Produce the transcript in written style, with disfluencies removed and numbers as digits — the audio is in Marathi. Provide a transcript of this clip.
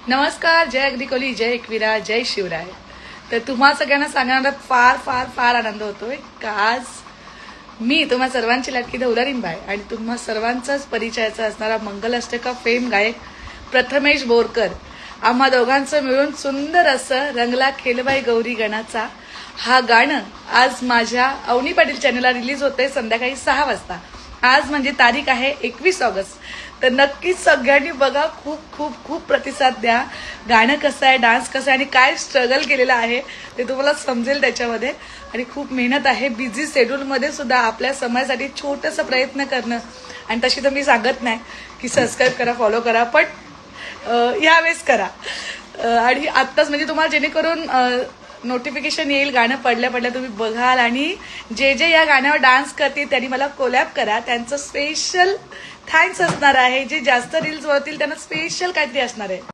नमस्कार, जय अगदी कोली, जय एकविरा, जय शिवराय. तर तुम्हा सगळ्यांना सांगण्याला फार फार फार आनंद होतोय का आज मी तुम्हा सर्वांची लाडकी दौलारीनबाई आणि तुम्हा सर्वांचाच परिचयाचा असणारा मंगलाष्टका फेम गायक प्रथमेश बोरकर आम्हा दोघांचं मिळून सुंदर असं रंगला खेलबाई गौरी गणाचा हा गाणं आज माझ्या अवनी पाटील चॅनलला रिलीज होते संध्याकाळी 6 वाजता. आज म्हणजे तारीख आहे 21 ऑगस्ट. तर नक्कीच सगळ्यांनी बघा, खूप खूप खूप प्रतिसाद द्या. गाणं कसं आहे, डान्स कसं आहे आणि काय स्ट्रगल केलेलं आहे ते तुम्हाला समजेल त्याच्यामध्ये. आणि खूप मेहनत आहे, बिझी शेड्यूलमध्ये सुद्धा आपल्या समाजासाठी छोटंसं प्रयत्न करणं. आणि तशी तर मी सांगत नाही की सबस्क्राईब करा, फॉलो करा, पण यावेळेस करा. आणि आत्ताच म्हणजे तुम्हाला जेणेकरून नोटिफिकेशन येईल, गाणं पडल्या पडल्या तुम्ही बघाल. आणि जे जे या गाण्यावर डान्स करतील त्यांनी मला कोलॅब करा, त्यांचं स्पेशल थँक्स असणार आहे. जे जास्त रील्स वळतील त्यांना स्पेशल काहीतरी असणार आहे.